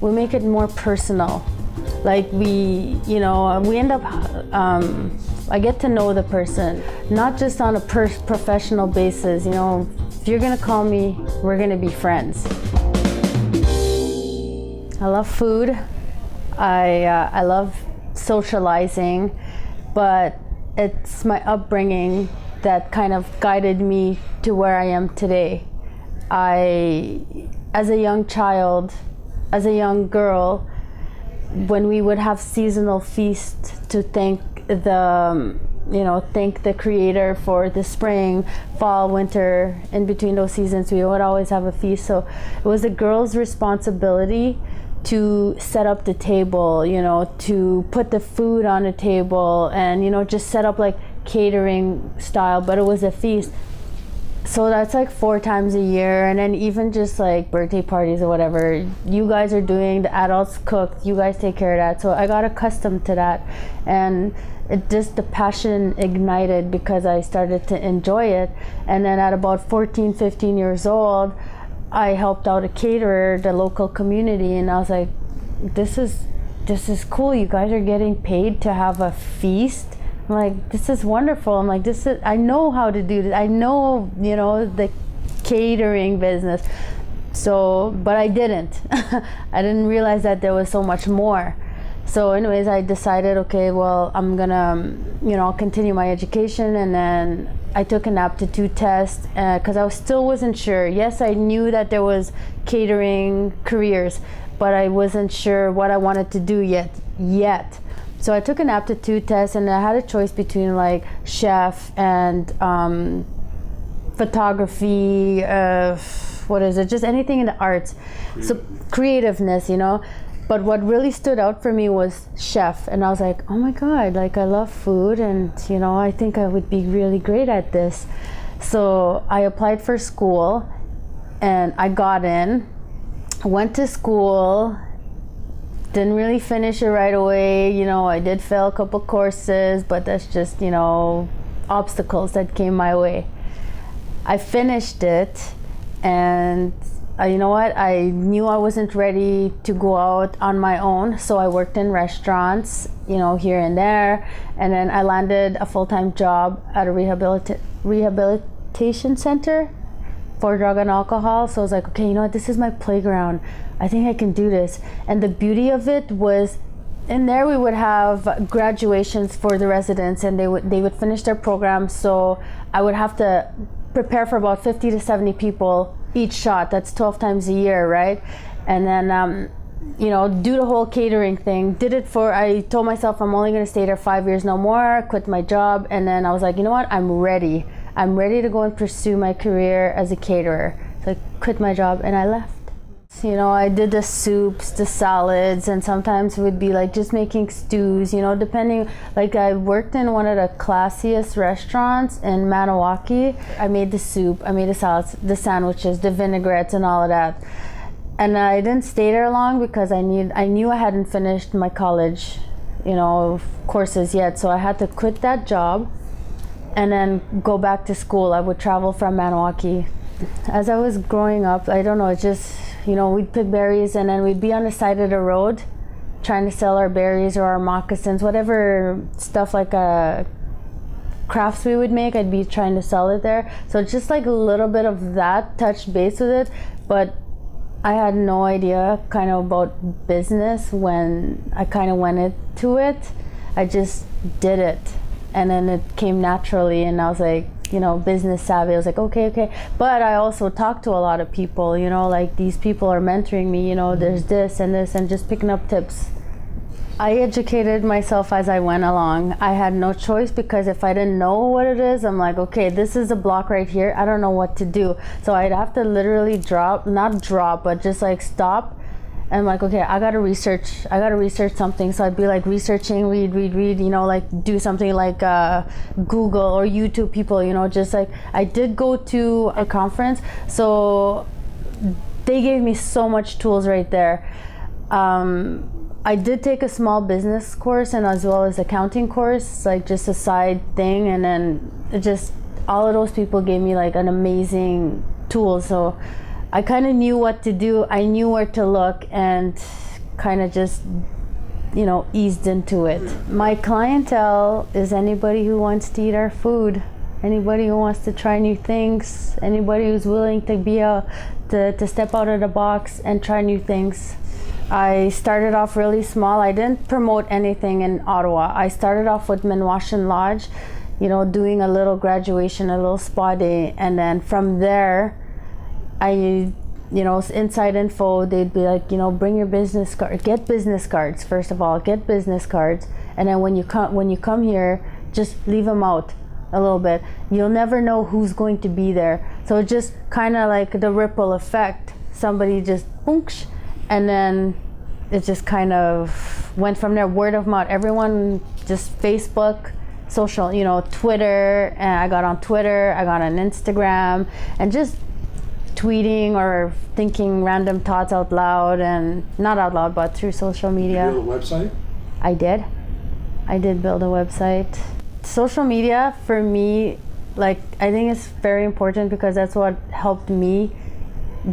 we make it more personal. Like we end up, I get to know the person, not just on a professional basis. You know, if you're gonna call me, we're gonna be friends. I love food. I love socializing, but it's my upbringing that kind of guided me to where I am today. As a young child, as a young girl, when we would have seasonal feasts to thank the creator for the spring, fall, winter, in between those seasons, we would always have a feast. So it was a girl's responsibility to set up the table, to put the food on the table and, just set up like catering style, but it was a feast. So that's like 4 times a year, and then even just like birthday parties or whatever, you guys are doing, the adults cook, you guys take care of that. So I got accustomed to that, and the passion ignited because I started to enjoy it. And then at about 14, 15 years old, I helped out a caterer, the local community, and I was like, this is cool. You guys are getting paid to have a feast. I'm like, this is wonderful. I'm like, I know how to do this. I know, the catering business. So, but I didn't. I didn't realize that there was so much more. So anyways, I decided, okay, well, I'm gonna, continue my education. And then I took an aptitude test because I wasn't sure. Yes, I knew that there was catering careers, but I wasn't sure what I wanted to do yet. So I took an aptitude test, and I had a choice between like chef and photography, just anything in the arts. So creativeness, But what really stood out for me was chef, and I was like, oh my God, like I love food, and I think I would be really great at this. So I applied for school, and I got in, went to school. Didn't really finish it right away. I did fail a couple courses, but that's just, obstacles that came my way. I finished it, and you know what? I knew I wasn't ready to go out on my own, so I worked in restaurants, here and there, and then I landed a full-time job at a rehabilitation center for drug and alcohol. So I was like, okay, this is my playground. I think I can do this. And the beauty of it was, in there we would have graduations for the residents, and they would finish their program. So I would have to prepare for about 50 to 70 people each shot. That's 12 times a year, right? And then do the whole catering thing. I told myself I'm only gonna stay there 5 years, no more, quit my job. And then I was like, you know what, I'm ready to go and pursue my career as a caterer. So I quit my job and I left. I did the soups, the salads, and sometimes it would be like just making stews, depending. Like I worked in one of the classiest restaurants in Maniwaki. I made the soup, I made the salads, the sandwiches, the vinaigrettes, and all of that. And I didn't stay there long because I knew I hadn't finished my college, courses yet. So I had to quit that job and then go back to school. I would travel from Maniwaki. As I was growing up, I don't know, it just, we'd pick berries, and then we'd be on the side of the road trying to sell our berries or our moccasins, whatever stuff like crafts we would make, I'd be trying to sell it there. So just like a little bit of that, touched base with it, but I had no idea kind of about business when I kind of went into it. I just did it, and then it came naturally, and I was like, business savvy. I was like, okay. But I also talked to a lot of people, like these people are mentoring me, there's this and this, and just picking up tips. I educated myself as I went along. I had no choice, because if I didn't know what it is, I'm like, okay, this is a block right here. I don't know what to do. So I'd have to literally but just like stop. And I'm like, okay, I gotta research something. So I'd be like researching, read, like do something like Google or YouTube people, just like, I did go to a conference. So they gave me so much tools right there. I did take a small business course, and as well as accounting course, like just a side thing. And then all of those people gave me like an amazing tool. So I kind of knew what to do. I knew where to look, and kind of just, eased into it. My clientele is anybody who wants to eat our food, anybody who wants to try new things, anybody who's willing to to step out of the box and try new things. I started off really small. I didn't promote anything in Ottawa. I started off with Minwashin Lodge, doing a little graduation, a little spa day, and then from there, inside info, they'd be like, bring your business card, get business cards, first of all, get business cards, and then when you come here, just leave them out a little bit. You'll never know who's going to be there. So it's just kind of like the ripple effect. Somebody just boonks, and then it just kind of went from there, word of mouth. Everyone just Facebook, social, Twitter, and I got on Twitter, I got on Instagram, and just tweeting or thinking random thoughts out loud, and not out loud, but through social media. Did you build a website? I did build a website. Social media for me, I think it's very important because that's what helped me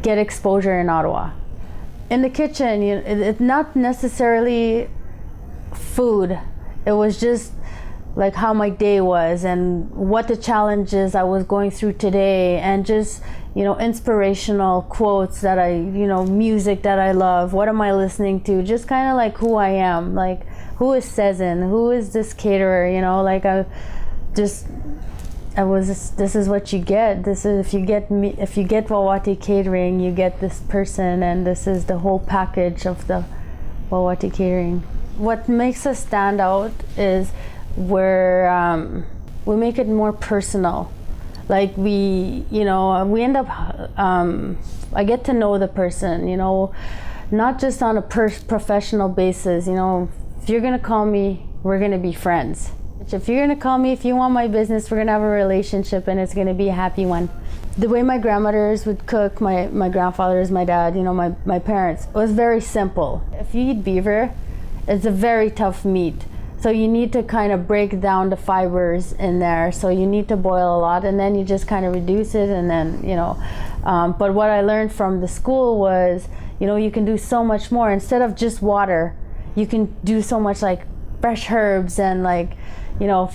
get exposure in Ottawa. In the kitchen, it's not necessarily food. It was just like how my day was and what the challenges I was going through today, and just inspirational quotes that music that I love. What am I listening to? Just kind of like who I am. Like, who is Cecile? Who is this caterer? This is what you get. This is, if you get Wawati Catering, you get this person, and this is the whole package of the Wawati Catering. What makes us stand out is we make it more personal. Like we end up, I get to know the person, not just on a professional basis. If you're gonna call me, we're gonna be friends. If you're gonna call me, if you want my business, we're gonna have a relationship, and it's gonna be a happy one. The way my grandmothers would cook, my grandfathers, my dad, my parents, it was very simple. If you eat beaver, it's a very tough meat. So you need to kind of break down the fibers in there. So you need to boil a lot, and then you just kind of reduce it, and then, but what I learned from the school was, you can do so much more. Instead of just water, you can do so much, like fresh herbs and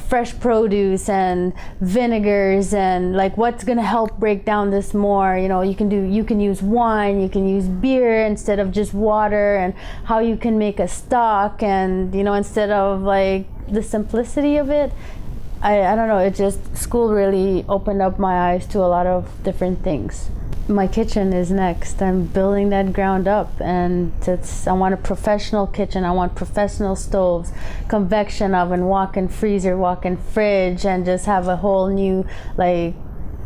fresh produce and vinegars, and like what's gonna help break down this more. You can use wine, you can use beer instead of just water, and how you can make a stock, and instead of like the simplicity of it. I don't know, school really opened up my eyes to a lot of different things. My kitchen is next. I'm building that ground up, and I want a professional kitchen. I want professional stoves, convection oven, walk-in freezer, walk-in fridge, and just have a whole new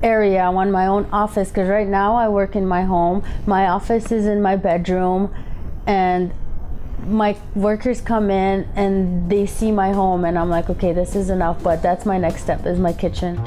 area. I want my own office, because right now I work in my home. My office is in my bedroom, and my workers come in and they see my home, and I'm like, okay, this is enough, but that's my next step, is my kitchen.